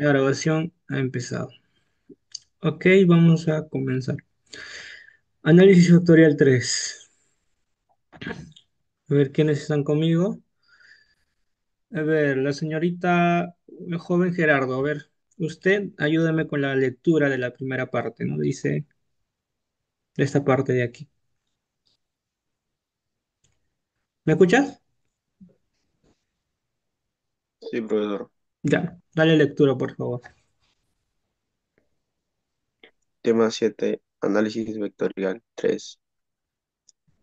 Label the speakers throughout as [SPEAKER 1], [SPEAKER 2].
[SPEAKER 1] La grabación ha empezado. Ok, vamos a comenzar. Análisis factorial 3. A ver quiénes están conmigo. A ver, la señorita, el joven Gerardo. A ver, usted ayúdame con la lectura de la primera parte, ¿no? Dice esta parte de aquí. ¿Me escuchas?
[SPEAKER 2] Sí, profesor.
[SPEAKER 1] Ya, dale lectura, por favor.
[SPEAKER 2] Tema 7. Análisis vectorial 3.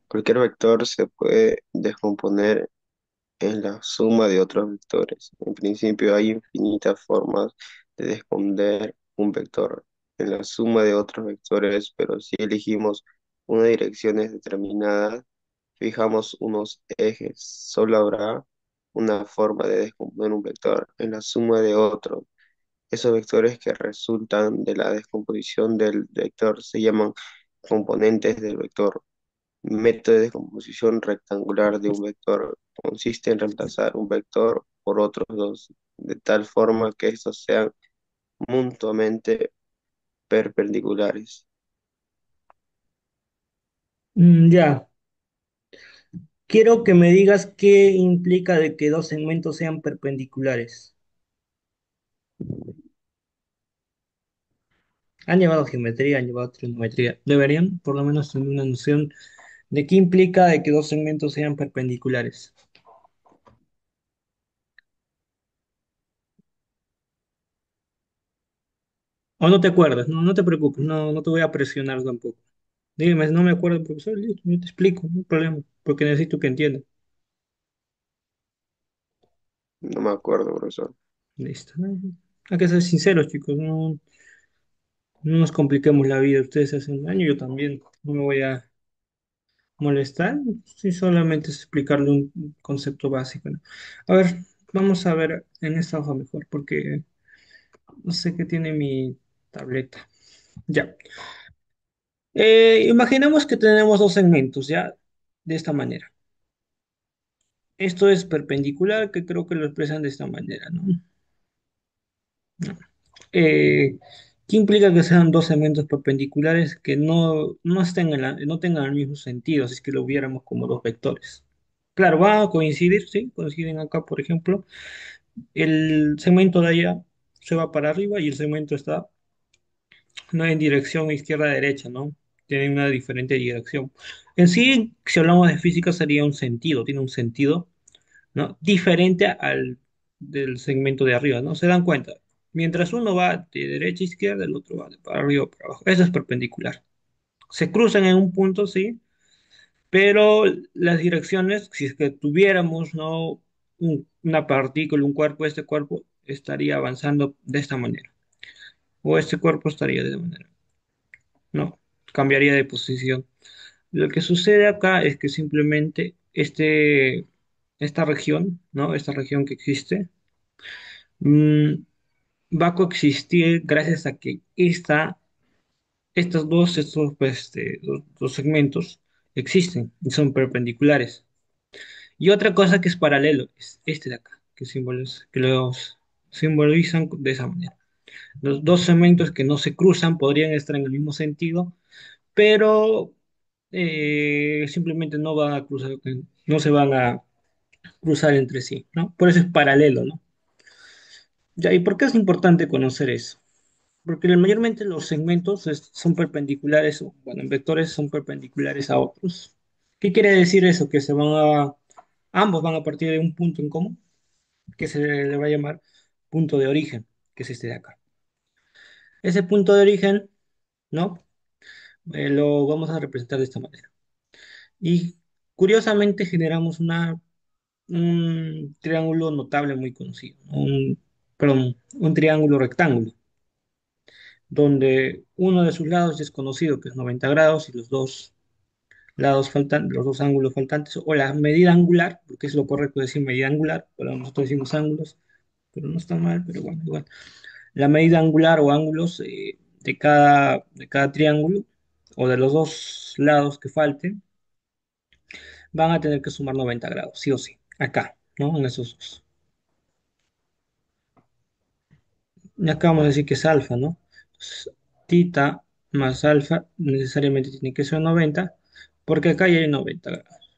[SPEAKER 2] Cualquier vector se puede descomponer en la suma de otros vectores. En principio hay infinitas formas de descomponer un vector en la suma de otros vectores, pero si elegimos una dirección determinada, fijamos unos ejes, solo habrá una forma de descomponer un vector en la suma de otros. Esos vectores que resultan de la descomposición del vector se llaman componentes del vector. Método de descomposición rectangular de un vector consiste en reemplazar un vector por otros dos, de tal forma que estos sean mutuamente perpendiculares.
[SPEAKER 1] Ya, quiero que me digas qué implica de que dos segmentos sean perpendiculares. Han llevado geometría, han llevado trigonometría. Deberían por lo menos tener una noción de qué implica de que dos segmentos sean perpendiculares. O no te acuerdas, no, no te preocupes, no, no te voy a presionar tampoco. Dígame, no me acuerdo, profesor, listo, yo te explico, no hay problema, porque necesito que entiendan.
[SPEAKER 2] No me acuerdo, profesor.
[SPEAKER 1] Listo. Hay que ser sinceros, chicos, no, no nos compliquemos la vida. Ustedes hacen daño, yo también. No me voy a molestar, si solamente es explicarle un concepto básico, ¿no? A ver, vamos a ver en esta hoja mejor, porque no sé qué tiene mi tableta. Ya. Imaginemos que tenemos dos segmentos, ¿ya? De esta manera. Esto es perpendicular, que creo que lo expresan de esta manera, ¿no? Eh, ¿Qué implica que sean dos segmentos perpendiculares que no estén no tengan el mismo sentido, si es que lo viéramos como dos vectores? Claro, va a coincidir, sí, coinciden acá, por ejemplo, el segmento de allá se va para arriba y el segmento está no en dirección izquierda-derecha, ¿no? Tienen una diferente dirección. En sí, si hablamos de física, sería un sentido, tiene un sentido, ¿no? Diferente al del segmento de arriba, ¿no? Se dan cuenta. Mientras uno va de derecha a izquierda, el otro va de para arriba o para abajo. Eso es perpendicular. Se cruzan en un punto, sí, pero las direcciones, si es que tuviéramos, ¿no? Una partícula, un cuerpo, este cuerpo estaría avanzando de esta manera, o este cuerpo estaría de esta manera, ¿no? Cambiaría de posición. Lo que sucede acá es que simplemente esta región, ¿no? Esta región que existe, mm, va a coexistir gracias a que estos dos segmentos existen y son perpendiculares. Y otra cosa que es paralelo es este de acá, que los simbolizan de esa manera. Los dos segmentos que no se cruzan podrían estar en el mismo sentido, pero simplemente no van a cruzar, no se van a cruzar entre sí, ¿no? Por eso es paralelo, ¿no? Ya, ¿y por qué es importante conocer eso? Porque mayormente los segmentos son perpendiculares, o, bueno, en vectores son perpendiculares a otros. ¿Qué quiere decir eso? Que ambos van a partir de un punto en común, que se le va a llamar punto de origen, que es este de acá. Ese punto de origen, ¿no? Lo vamos a representar de esta manera. Y curiosamente generamos un triángulo notable muy conocido, perdón, un triángulo rectángulo, donde uno de sus lados es conocido, que es 90 grados, y los dos lados faltan, los dos ángulos faltantes, o la medida angular, porque es lo correcto decir medida angular, pero nosotros decimos ángulos, pero no está mal, pero bueno, igual. La medida angular o ángulos de cada triángulo, o de los dos lados que falten, van a tener que sumar 90 grados, sí o sí, acá, ¿no? En esos dos. Y acá vamos a decir que es alfa, ¿no? Entonces, tita más alfa necesariamente tiene que ser 90, porque acá ya hay 90 grados.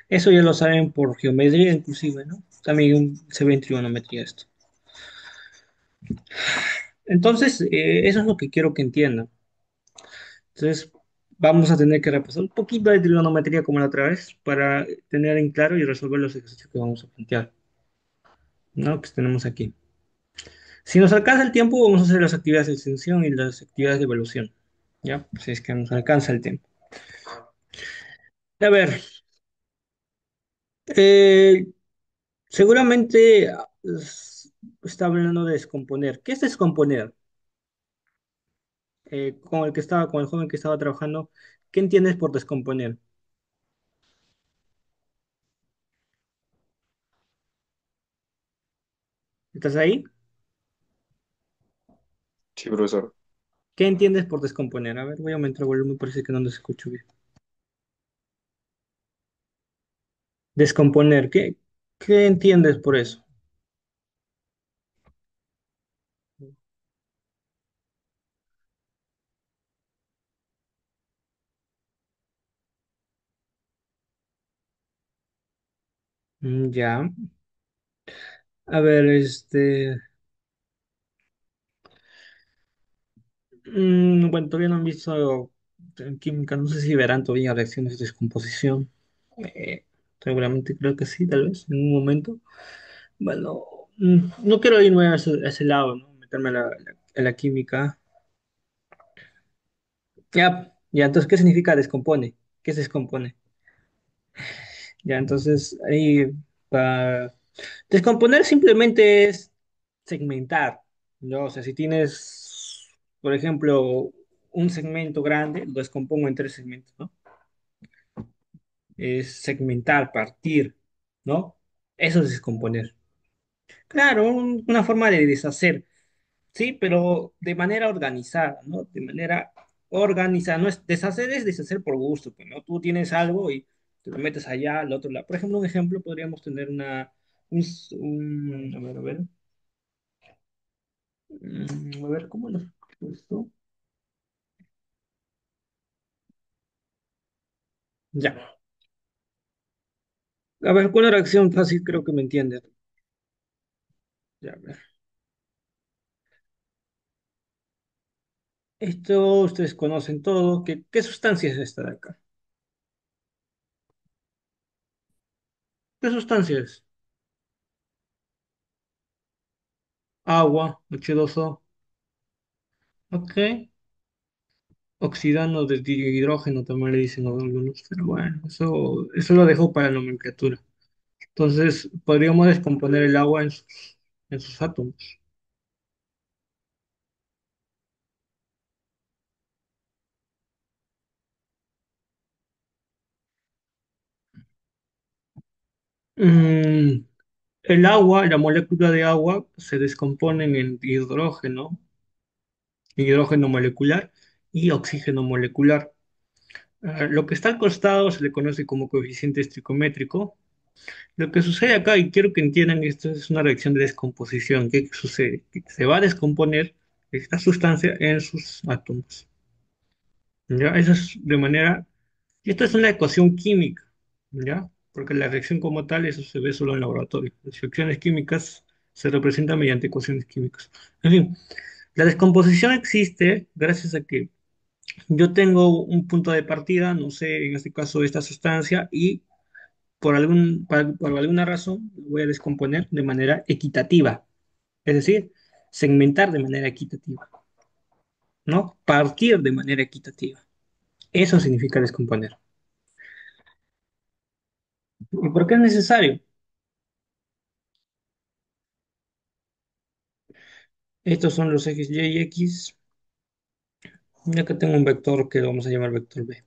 [SPEAKER 1] Eso ya lo saben por geometría inclusive, ¿no? También se ve en trigonometría esto. Entonces, eso es lo que quiero que entiendan. Entonces, vamos a tener que repasar un poquito de trigonometría como la otra vez para tener en claro y resolver los ejercicios que vamos a plantear, ¿no? Que tenemos aquí. Si nos alcanza el tiempo, vamos a hacer las actividades de extensión y las actividades de evaluación, ¿ya? Si es que nos alcanza el tiempo. A ver, eh, seguramente está hablando de descomponer. ¿Qué es descomponer? Con el joven que estaba trabajando, ¿qué entiendes por descomponer? ¿Estás ahí?
[SPEAKER 2] Sí, profesor.
[SPEAKER 1] ¿Qué entiendes por descomponer? A ver, voy a aumentar el volumen, parece que no nos escucho bien. Descomponer, ¿qué entiendes por eso? Ya. A ver, bueno, todavía no han visto en química, no sé si verán todavía reacciones de descomposición. Eh, Seguramente creo que sí, tal vez, en un momento. Bueno, no quiero irme a ese lado, ¿no? Meterme a la química. Ya, entonces, ¿qué significa descompone? ¿Qué se descompone? Ya, entonces, ahí, para descomponer simplemente es segmentar, ¿no? O sea, si tienes, por ejemplo, un segmento grande, lo descompongo en tres segmentos, ¿no? Es segmentar, partir, ¿no? Eso es descomponer. Claro, una forma de deshacer, sí, pero de manera organizada, ¿no? De manera organizada. No es deshacer, es deshacer por gusto, pues, ¿no? Tú tienes algo y te lo metes allá, al otro lado. Por ejemplo, un ejemplo podríamos tener a ver, a ver, ¿cómo lo explico esto? Ya. A ver, con una reacción fácil creo que me entiendes. Ya, a ver. Esto ustedes conocen todo. ¿Qué sustancia es esta de acá? ¿Qué sustancia es? Agua, H2O. Ok. Oxidano de dihidrógeno también le dicen a algunos, pero bueno, eso lo dejo para la nomenclatura. Entonces, podríamos descomponer el agua en sus átomos. Mm, el agua, la molécula de agua, se descompone en hidrógeno molecular y oxígeno molecular. Lo que está al costado se le conoce como coeficiente esticométrico. Lo que sucede acá, y quiero que entiendan, esto es una reacción de descomposición. ¿Qué sucede? Que se va a descomponer esta sustancia en sus átomos. ¿Ya? Eso es de manera... Y esto es una ecuación química, ¿ya? Porque la reacción como tal, eso se ve solo en laboratorio. Las reacciones químicas se representan mediante ecuaciones químicas. En fin, la descomposición existe gracias a que yo tengo un punto de partida, no sé, en este caso esta sustancia, y por alguna razón lo voy a descomponer de manera equitativa, es decir, segmentar de manera equitativa, ¿no? Partir de manera equitativa. Eso significa descomponer. ¿Y por qué es necesario? Estos son los ejes Y y X. Ya que tengo un vector que lo vamos a llamar vector B.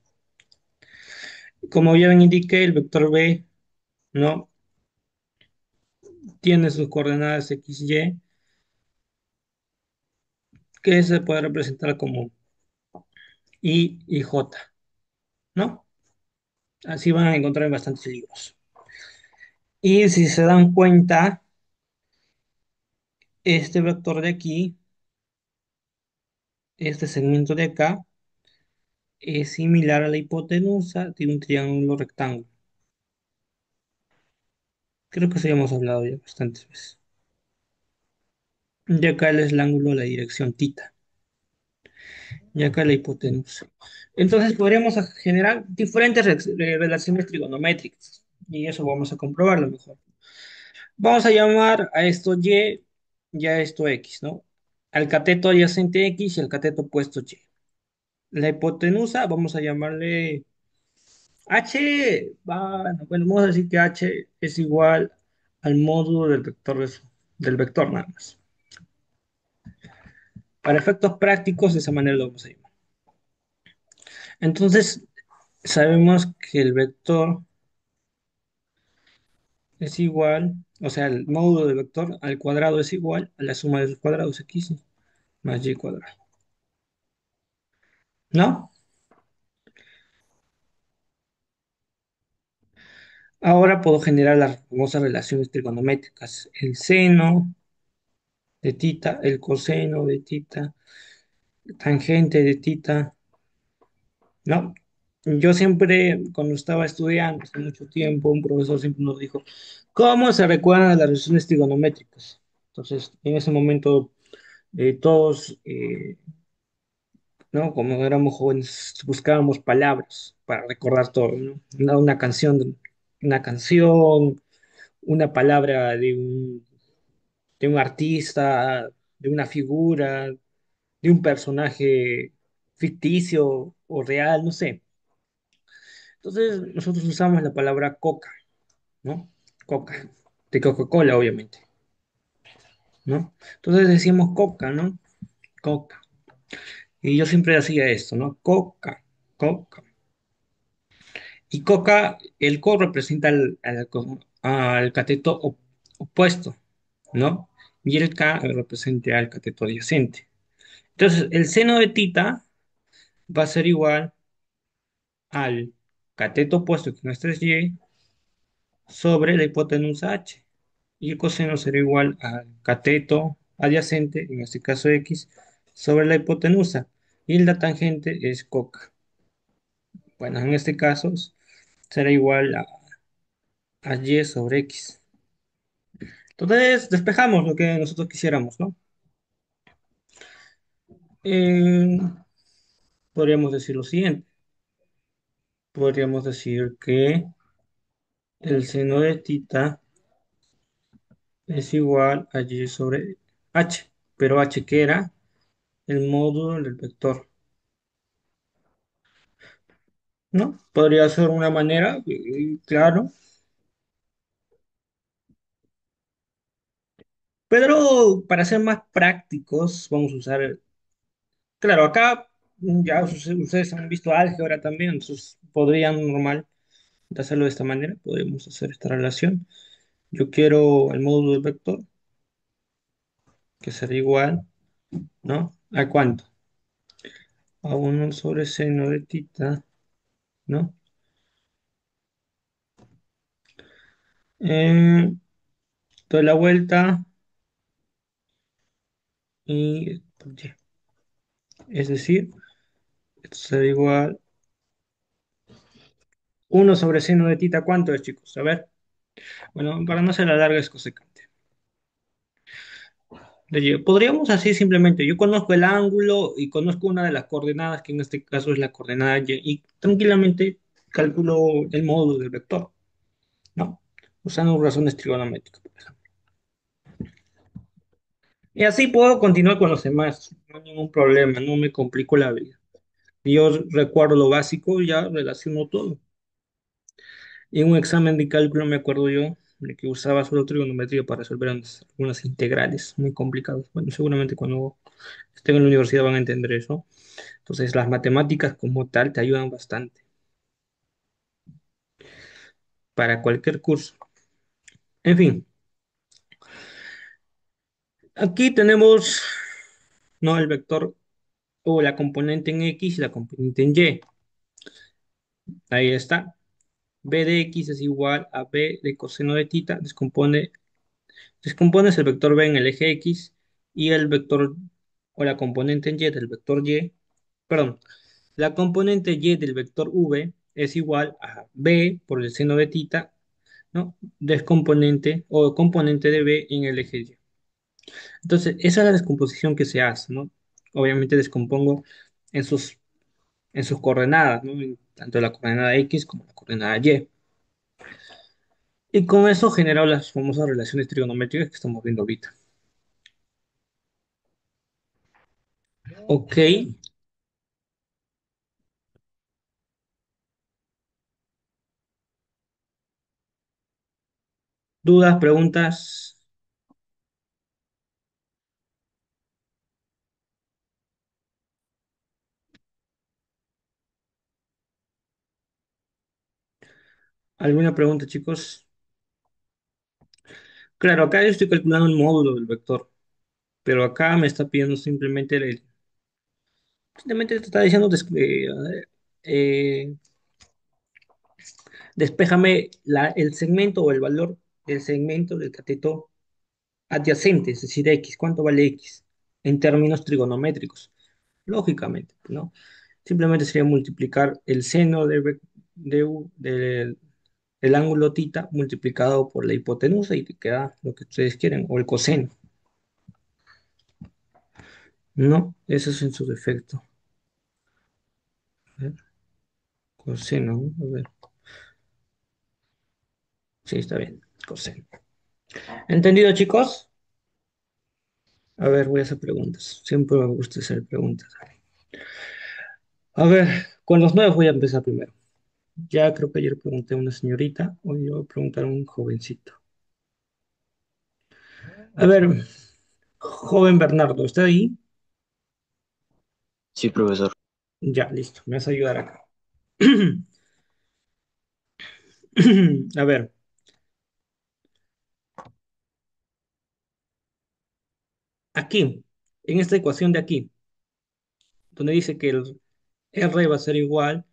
[SPEAKER 1] Como ya ven indiqué, el vector B, ¿no? Tiene sus coordenadas X, Y, que se puede representar como I y J, ¿no? Así van a encontrar en bastantes libros. Y si se dan cuenta, Este vector de aquí, este segmento de acá, es similar a la hipotenusa de un triángulo rectángulo. Creo que eso ya hemos hablado ya bastantes veces. Y acá es el ángulo de la dirección tita. Y acá la hipotenusa. Entonces podríamos generar diferentes relaciones trigonométricas. Y eso vamos a comprobarlo mejor. Vamos a llamar a esto Y y a esto X, ¿no? Al cateto adyacente X y al cateto opuesto Y. La hipotenusa vamos a llamarle H, bueno, vamos a decir que H es igual al módulo del vector, del vector nada más. Para efectos prácticos, de esa manera lo vamos a llamar. Entonces, sabemos que el vector es igual, o sea, el módulo del vector al cuadrado es igual a la suma de sus cuadrados x más y cuadrado. ¿No? Ahora puedo generar las famosas relaciones trigonométricas. El seno de tita, el coseno de tita, tangente de tita, ¿no? Yo siempre, cuando estaba estudiando hace mucho tiempo, un profesor siempre nos dijo, ¿cómo se recuerdan las relaciones trigonométricas? Entonces, en ese momento, todos, ¿no? Como éramos jóvenes, buscábamos palabras para recordar todo, ¿no? Una canción, una palabra de un artista, de una figura, de un personaje ficticio o real, no sé. Entonces, nosotros usamos la palabra coca, ¿no? Coca, de Coca-Cola, obviamente, ¿no? Entonces decimos coca, ¿no? Coca. Y yo siempre hacía esto, ¿no? Coca, coca. Y coca, el co representa al cateto opuesto, ¿no? Y el K representa al cateto adyacente. Entonces, el seno de tita va a ser igual al cateto opuesto, que nuestro es Y, sobre la hipotenusa H. Y el coseno será igual al cateto adyacente, en este caso X, sobre la hipotenusa. Y la tangente es coca. Bueno, en este caso será igual a Y sobre X. Entonces, despejamos lo que nosotros quisiéramos, ¿no? Eh, podríamos decir lo siguiente. Podríamos decir que el seno de tita es igual a Y sobre H. Pero H, ¿qué era? El módulo del vector, ¿no? Podría ser una manera, claro. Pero para ser más prácticos, vamos a usar, claro, acá ya ustedes han visto álgebra también, entonces podrían normal de hacerlo de esta manera, podemos hacer esta relación. Yo quiero el módulo del vector, que será igual, ¿no? ¿A cuánto? A 1 sobre seno de tita, ¿no? Eh, Doy la vuelta y por y. Es decir, esto será igual 1 sobre seno de tita, ¿cuánto es, chicos? A ver, bueno, para no hacer la larga es cosecante. Podríamos así simplemente, yo conozco el ángulo y conozco una de las coordenadas, que en este caso es la coordenada Y, y tranquilamente calculo el módulo del vector, ¿no? Usando razones trigonométricas, por ejemplo. Y así puedo continuar con los demás, no hay ningún problema, no me complico la vida. Yo recuerdo lo básico, ya relaciono todo. Y en un examen de cálculo me acuerdo yo de que usaba solo trigonometría para resolver algunas integrales muy complicadas. Bueno, seguramente cuando estén en la universidad van a entender eso. Entonces, las matemáticas como tal te ayudan bastante para cualquier curso. En fin, aquí tenemos, ¿no? El vector o la componente en X y la componente en Y. Ahí está. B de X es igual a B de coseno de tita. Descompone Descompones el vector b en el eje X y el vector o la componente en Y del vector Y, perdón, la componente Y del vector V es igual a B por el seno de tita, ¿no? Descomponente o componente de B en el eje Y. Entonces, esa es la descomposición que se hace, ¿no? Obviamente descompongo en sus coordenadas, ¿no? Tanto la coordenada X como la coordenada Y. Y con eso genero las famosas relaciones trigonométricas que estamos viendo ahorita. Ok, dudas, preguntas, ¿alguna pregunta, chicos? Claro, acá yo estoy calculando el módulo del vector, pero acá me está pidiendo simplemente te está diciendo, eh, despéjame el segmento o el valor del segmento del cateto adyacente, es decir, X. ¿Cuánto vale X? En términos trigonométricos, lógicamente, ¿no? Simplemente sería multiplicar el seno del ángulo tita multiplicado por la hipotenusa y te queda lo que ustedes quieren, o el coseno. No, eso es en su defecto. A ver, coseno, ¿no? A ver, sí, está bien, coseno. ¿Entendido, chicos? A ver, voy a hacer preguntas. Siempre me gusta hacer preguntas. A ver, con los nuevos voy a empezar primero. Ya creo que ayer pregunté a una señorita, hoy yo voy a preguntar a un jovencito. A ver, joven Bernardo, ¿está ahí?
[SPEAKER 2] Sí, profesor.
[SPEAKER 1] Ya, listo, me vas a ayudar acá. A ver, aquí, en esta ecuación de aquí, donde dice que el R va a ser igual,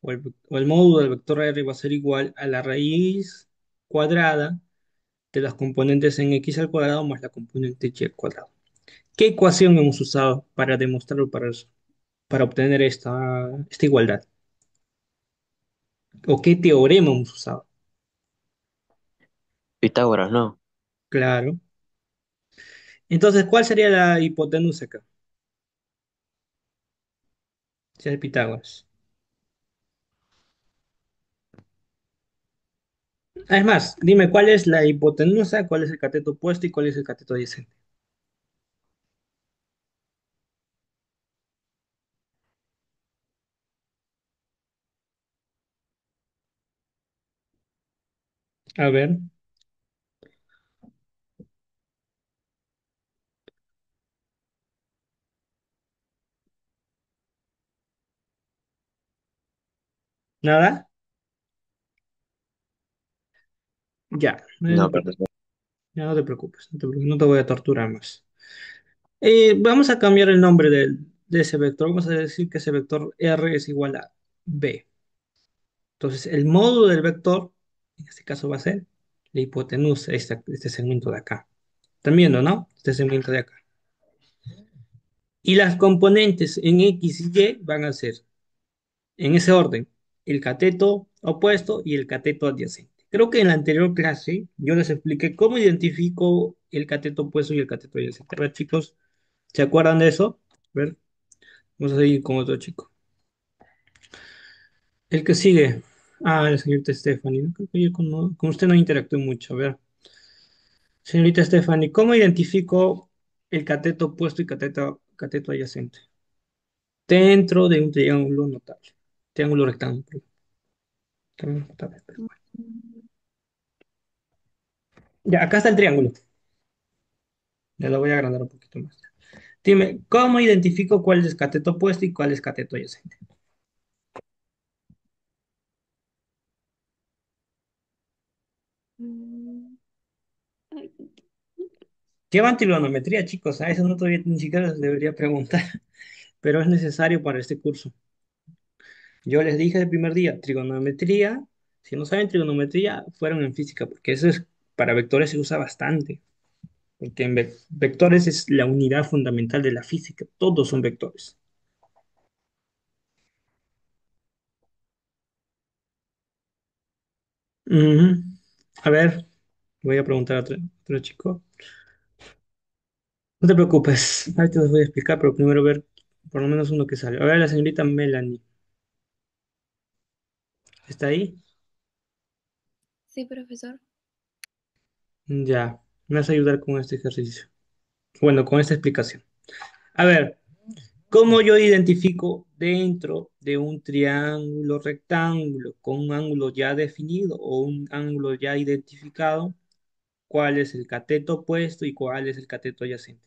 [SPEAKER 1] o el módulo del vector R va a ser igual a la raíz cuadrada de las componentes en X al cuadrado más la componente Y al cuadrado. ¿Qué ecuación hemos usado para demostrarlo, para obtener esta igualdad? ¿O qué teorema hemos usado?
[SPEAKER 2] Pitágoras, no.
[SPEAKER 1] Claro. Entonces, ¿cuál sería la hipotenusa acá? Si es de Pitágoras. Es más, dime cuál es la hipotenusa, cuál es el cateto opuesto y cuál es el cateto adyacente. A ver, ¿nada? Ya,
[SPEAKER 2] No, profesor.
[SPEAKER 1] ya no te preocupes, no te voy a torturar más. Vamos a cambiar el nombre de ese vector. Vamos a decir que ese vector R es igual a B. Entonces, el módulo del vector, en este caso va a ser la hipotenusa, este segmento de acá. ¿Están viendo, no? Este segmento de acá. Y las componentes en X y Y van a ser, en ese orden, el cateto opuesto y el cateto adyacente. Creo que en la anterior clase yo les expliqué cómo identifico el cateto opuesto y el cateto adyacente. A ver, chicos, ¿se acuerdan de eso? A ver, vamos a seguir con otro chico. El que sigue. Ah, la señorita Stephanie. ¿No? Creo que yo con usted no interactué mucho. A ver, señorita Stephanie, ¿cómo identifico el cateto opuesto y cateto adyacente? Dentro de un triángulo notable. Triángulo rectángulo. Triángulo notable, pero bueno. Ya, acá está el triángulo. Ya lo voy a agrandar un poquito más. Dime, ¿cómo identifico cuál es cateto opuesto y cuál es cateto adyacente? Llevan trigonometría, chicos. A eso no todavía ni siquiera les debería preguntar, pero es necesario para este curso. Yo les dije el primer día, trigonometría. Si no saben trigonometría, fueron en física, porque eso es para vectores se usa bastante. porque en vectores es la unidad fundamental de la física, todos son vectores. Ujú. A ver, voy a preguntar a otro chico. No te preocupes, ahorita les voy a explicar, pero primero ver por lo menos uno que sale. A ver, la señorita Melanie, ¿está ahí?
[SPEAKER 3] Sí, profesor.
[SPEAKER 1] Ya, me vas a ayudar con este ejercicio. Bueno, con esta explicación. A ver, ¿cómo yo identifico dentro de un triángulo rectángulo con un ángulo ya definido o un ángulo ya identificado? ¿Cuál es el cateto opuesto y cuál es el cateto adyacente?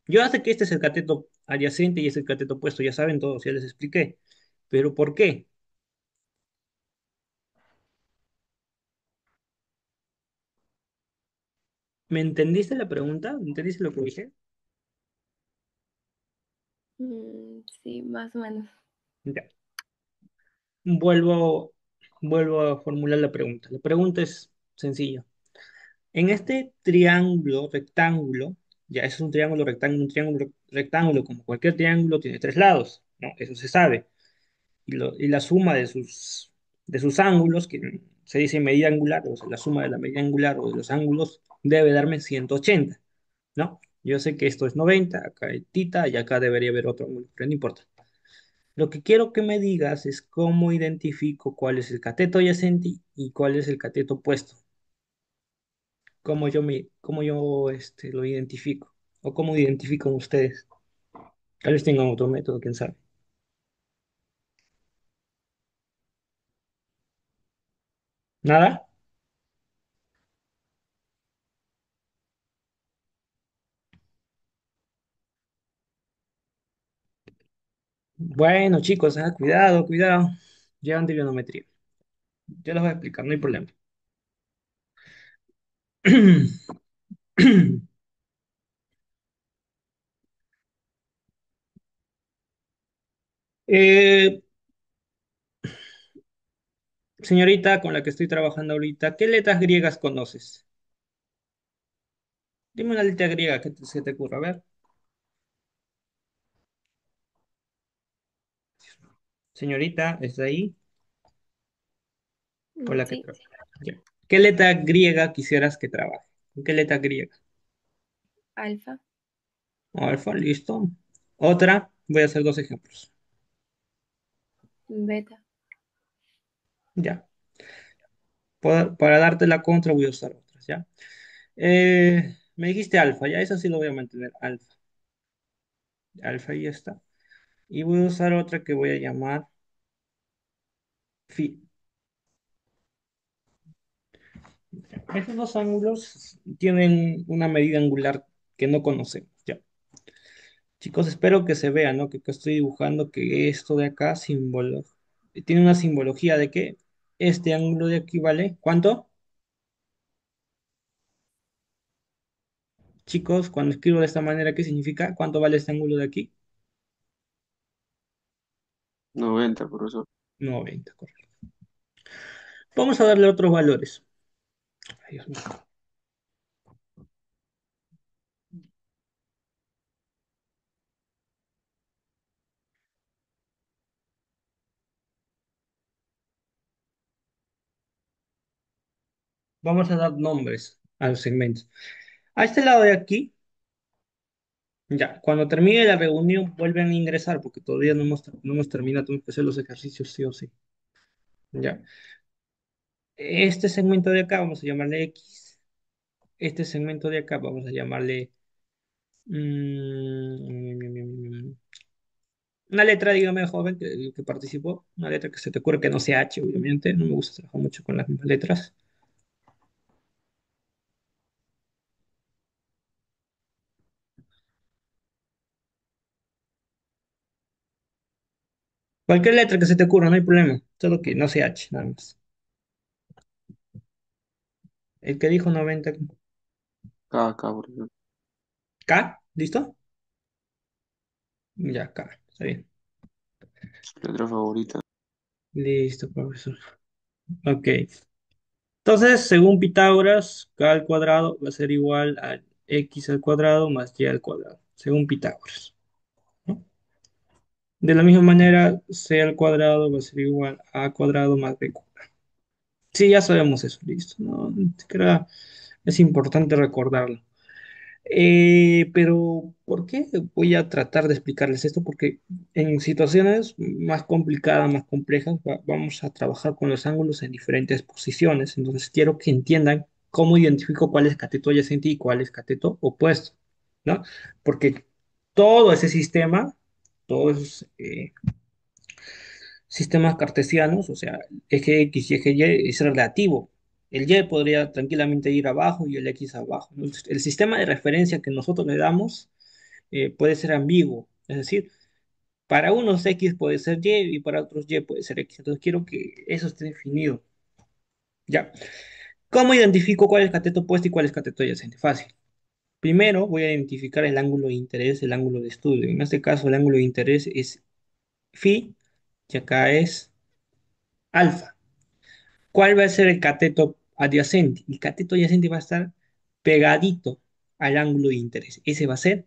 [SPEAKER 1] Yo sé que este es el cateto adyacente y es el cateto opuesto, ya saben todos, ya les expliqué. ¿Pero por qué? ¿Me entendiste la pregunta? ¿Me entendiste lo que dije?
[SPEAKER 3] Sí, más o menos.
[SPEAKER 1] Ya. Vuelvo, vuelvo a formular la pregunta. La pregunta es sencilla. En este triángulo rectángulo, ya eso es un triángulo rectángulo, como cualquier triángulo, tiene tres lados, ¿no? Eso se sabe. Y la suma de sus ángulos, que se dice medida angular, o sea, la suma de la medida angular o de los ángulos, debe darme 180, ¿no? Yo sé que esto es 90, acá hay tita y acá debería haber otro ángulo, pero no importa. Lo que quiero que me digas es cómo identifico cuál es el cateto adyacente y cuál es el cateto opuesto. Cómo yo lo identifico. O cómo identifican ustedes. Tal vez tengan otro método, quién sabe. ¿Nada? Bueno, chicos, cuidado, cuidado. Llevan trigonometría. Yo les voy a explicar, no hay problema. Eh, señorita con la que estoy trabajando ahorita, ¿qué letras griegas conoces? Dime una letra griega que se te ocurra. A ver, señorita, ¿está ahí? Con la que
[SPEAKER 3] Sí,
[SPEAKER 1] trabajo. Ya. ¿Qué letra griega quisieras que trabaje? ¿Con qué letra griega?
[SPEAKER 3] alfa,
[SPEAKER 1] Alfa, listo. Otra, voy a hacer dos ejemplos.
[SPEAKER 3] beta,
[SPEAKER 1] Ya. Para darte la contra voy a usar otras, ¿ya? Me dijiste alfa, ya, eso sí lo voy a mantener, alfa. Alfa y ya está. Y voy a usar otra que voy a llamar phi. Estos dos ángulos tienen una medida angular que no conocemos, ¿ya? Chicos, espero que se vea, ¿no? Que estoy dibujando que esto de acá tiene una simbología de que este ángulo de aquí vale, ¿cuánto? Chicos, cuando escribo de esta manera, ¿qué significa? ¿Cuánto vale este ángulo de aquí?
[SPEAKER 2] 90, profesor.
[SPEAKER 1] 90, correcto. Vamos a darle otros valores. Ay, Dios mío. Vamos a dar nombres a los segmentos. A este lado de aquí, ya, cuando termine la reunión, vuelven a ingresar porque todavía no hemos terminado, tenemos que hacer los ejercicios sí o sí. Ya. Este segmento de acá vamos a llamarle X. Este segmento de acá vamos a llamarle mm, una letra, dígame, joven, que participó. Una letra que se te ocurre que no sea H, obviamente. No me gusta trabajar mucho con las mismas letras. Cualquier letra que se te ocurra, no hay problema. Solo que no sea H, nada más. El que dijo 90,
[SPEAKER 2] Acá, profesor.
[SPEAKER 1] K, ¿listo? Ya, K, está bien.
[SPEAKER 2] Su letra favorita.
[SPEAKER 1] Listo, profesor. Ok. Entonces, según Pitágoras, K al cuadrado va a ser igual a x al cuadrado más y al cuadrado, según Pitágoras, ¿no? De la misma manera, c al cuadrado va a ser igual a cuadrado más b cuadrado. Sí, ya sabemos eso, listo. No, creo es importante recordarlo. Pero, ¿por qué voy a tratar de explicarles esto? Porque en situaciones más complicadas, más complejas, vamos a trabajar con los ángulos en diferentes posiciones. Entonces, quiero que entiendan cómo identifico cuál es cateto adyacente y cuál es cateto opuesto, ¿no? Porque todo ese sistema, todos esos sistemas cartesianos, o sea, eje X y eje Y, es relativo. El Y podría tranquilamente ir abajo y el X abajo, ¿no? El sistema de referencia que nosotros le damos puede ser ambiguo. Es decir, para unos X puede ser Y y para otros Y puede ser X. Entonces quiero que eso esté definido. ¿Ya? ¿Cómo identifico cuál es cateto opuesto y cuál es cateto adyacente? Fácil. Primero voy a identificar el ángulo de interés, el ángulo de estudio. En este caso, el ángulo de interés es phi y acá es alfa. ¿Cuál va a ser el cateto adyacente? El cateto adyacente va a estar pegadito al ángulo de interés. Ese va a ser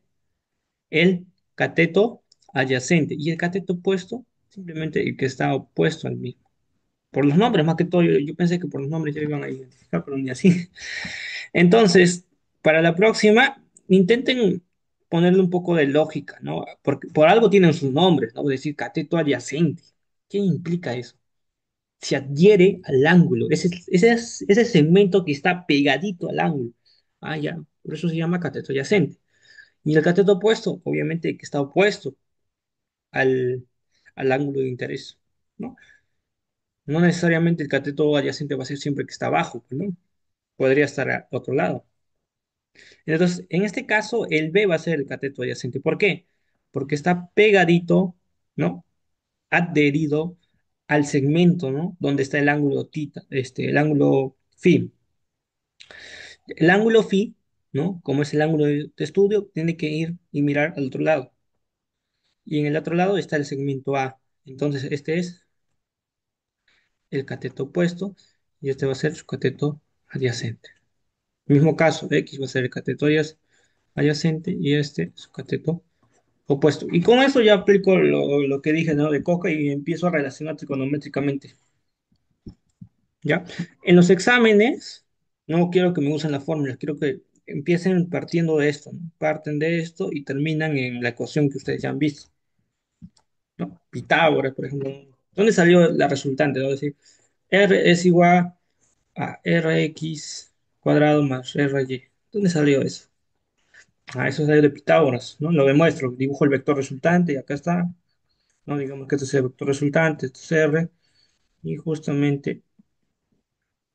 [SPEAKER 1] el cateto adyacente. Y el cateto opuesto, simplemente el que está opuesto al mismo. Por los nombres, más que todo, yo pensé que por los nombres ya iban a identificar, pero ni así. Entonces, para la próxima, intenten ponerle un poco de lógica, ¿no? Porque por algo tienen sus nombres, ¿no? Es decir, cateto adyacente. ¿Qué implica eso? Se adhiere al ángulo, ese segmento que está pegadito al ángulo. Ah, ya, por eso se llama cateto adyacente. Y el cateto opuesto, obviamente, que está opuesto al, al ángulo de interés, ¿no? No necesariamente el cateto adyacente va a ser siempre que está abajo, ¿no? Podría estar a otro lado. Entonces, en este caso, el B va a ser el cateto adyacente. ¿Por qué? Porque está pegadito, ¿no? Adherido al segmento, ¿no? Donde está el ángulo tita, el ángulo phi. El ángulo phi, ¿no? Como es el ángulo de estudio, tiene que ir y mirar al otro lado. Y en el otro lado está el segmento A. Entonces, este es el cateto opuesto y este va a ser su cateto adyacente. Mismo caso, X va a ser el cateto adyacente y este su cateto opuesto. Y con eso ya aplico lo que dije, ¿no? De Coca y empiezo a relacionar trigonométricamente, ¿ya? En los exámenes, no quiero que me usen las fórmulas, quiero que empiecen partiendo de esto, ¿no? Parten de esto y terminan en la ecuación que ustedes ya han visto, ¿no? Pitágoras, por ejemplo. ¿Dónde salió la resultante? ¿No? Es decir, R es igual a Rx cuadrado más Ry. ¿Dónde salió eso? Ah, eso salió de Pitágoras, ¿no? Lo demuestro, dibujo el vector resultante y acá está, ¿no? Digamos que este es el vector resultante, esto es R, y justamente,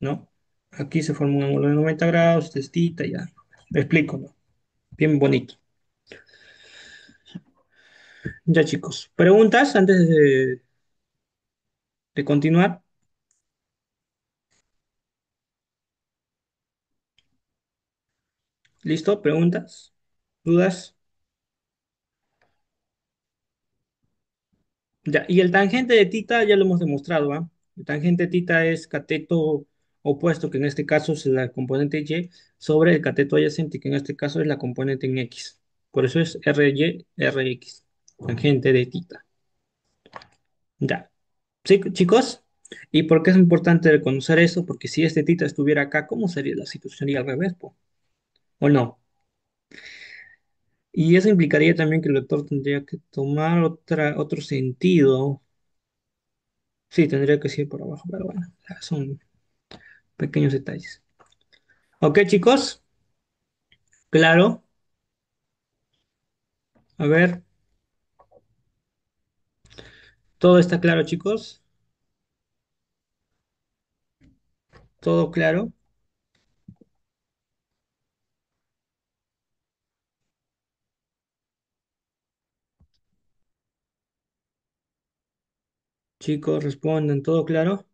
[SPEAKER 1] ¿no? Aquí se forma un ángulo de 90 grados, este es tita, ya. Lo explico, ¿no? Bien bonito. Ya, chicos. ¿Preguntas antes de continuar? ¿Listo? ¿Preguntas? ¿Dudas? Ya, y el tangente de tita ya lo hemos demostrado, ¿ah? El tangente de tita es cateto opuesto, que en este caso es la componente Y, sobre el cateto adyacente, que en este caso es la componente en X. Por eso es RY, RX, tangente de tita. Ya. ¿Sí, chicos? ¿Y por qué es importante reconocer eso? Porque si este tita estuviera acá, ¿cómo sería la situación? Sería al revés, po, ¿o no? Y eso implicaría también que el vector tendría que tomar otro sentido. Sí, tendría que ser por abajo, pero bueno, son pequeños detalles. Ok, chicos, claro. A ver, ¿todo está claro, chicos? ¿Todo claro? Chicos, respondan, ¿todo claro?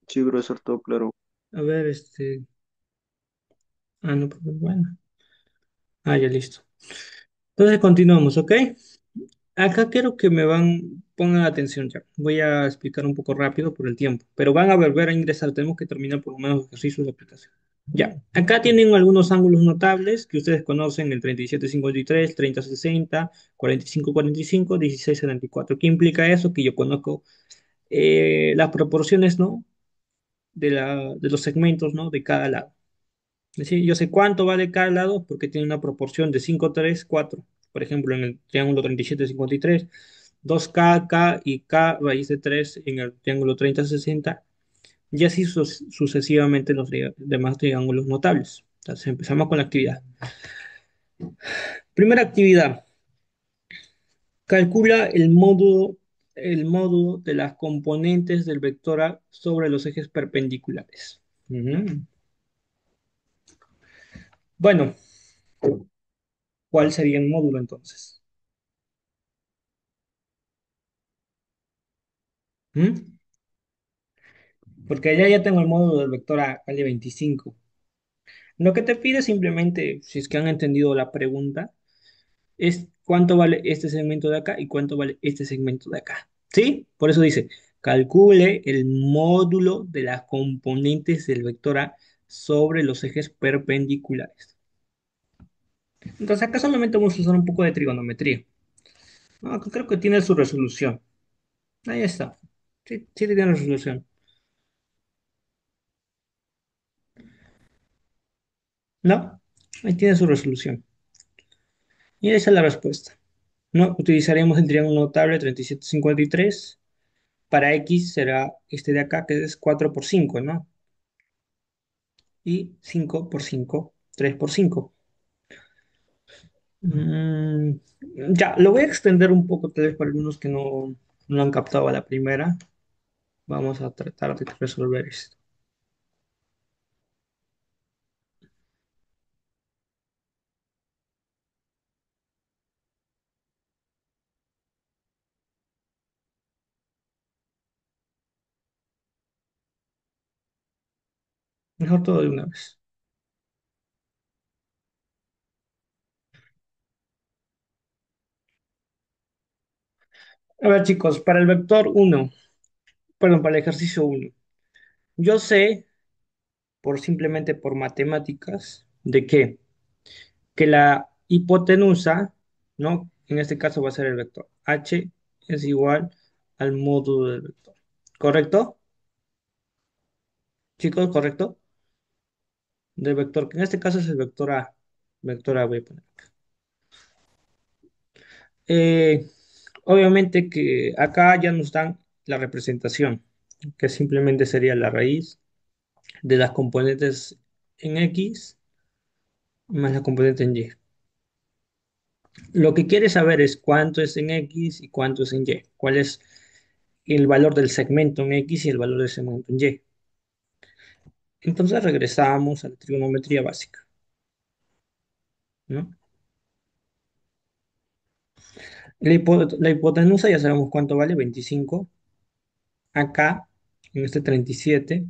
[SPEAKER 2] Sí, profesor, todo claro.
[SPEAKER 1] A ver, Ah, no, pues, bueno. Ah, ya listo. Entonces continuamos, ¿ok? Acá quiero que pongan atención ya. Voy a explicar un poco rápido por el tiempo, pero van a volver a ingresar. Tenemos que terminar por lo menos los ejercicios de aplicación. Ya, acá tienen algunos ángulos notables que ustedes conocen, el 37,53, 30,60, 45,45, 16,74. ¿Qué implica eso? Que yo conozco las proporciones, ¿no? De los segmentos, ¿no? De cada lado. Es decir, yo sé cuánto vale cada lado porque tiene una proporción de 5, 3, 4. Por ejemplo, en el triángulo 37,53, 2K, K y K raíz de 3 en el triángulo 30,60 y así sucesivamente los demás triángulos notables. Entonces empezamos con la actividad. Primera actividad, calcula el módulo de las componentes del vector A sobre los ejes perpendiculares. Ujú. Bueno, ¿cuál sería el módulo entonces? ¿Mm? Porque allá ya tengo el módulo del vector A, vale 25. Lo que te pide simplemente, si es que han entendido la pregunta, es cuánto vale este segmento de acá y cuánto vale este segmento de acá. ¿Sí? Por eso dice, calcule el módulo de las componentes del vector A sobre los ejes perpendiculares. Entonces acá solamente vamos a usar un poco de trigonometría. No, creo que tiene su resolución. Ahí está. Sí, sí tiene resolución. ¿No? Ahí tiene su resolución. Y esa es la respuesta. ¿No? Utilizaremos el triángulo notable 37,53. Para X será este de acá, que es 4 por 5, ¿no? Y 5 por 5, 3 por 5. Mm, ya, lo voy a extender un poco, tal vez para algunos que no lo han captado a la primera. Vamos a tratar de resolver esto. Mejor todo de una vez. A ver, chicos, para el vector uno, perdón, para el ejercicio uno, yo sé, simplemente por matemáticas, que la hipotenusa, ¿no? En este caso va a ser el vector h es igual al módulo del vector. ¿Correcto? Chicos, ¿correcto? Del vector, que en este caso es el vector A. Vector A voy a poner. Eh, Obviamente que acá ya nos dan la representación, que simplemente sería la raíz de las componentes en X más la componente en Y. Lo que quiere saber es cuánto es en X y cuánto es en Y. ¿Cuál es el valor del segmento en X y el valor del segmento en Y? Entonces regresamos a la trigonometría básica, ¿no? La hipotenusa ya sabemos cuánto vale, 25. Acá, en este 37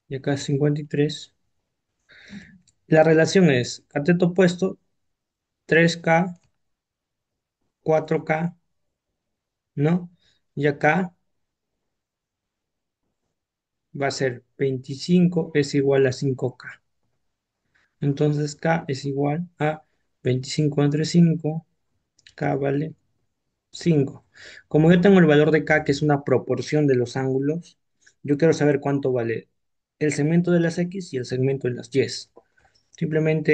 [SPEAKER 1] y acá 53. La relación es cateto opuesto, 3K, 4K, ¿no? Y acá va a ser 25 es igual a 5K. Entonces K es igual a 25 entre 5, K vale 5. Como yo tengo el valor de K, que es una proporción de los ángulos, yo quiero saber cuánto vale el segmento de las X y el segmento de las Y. Simplemente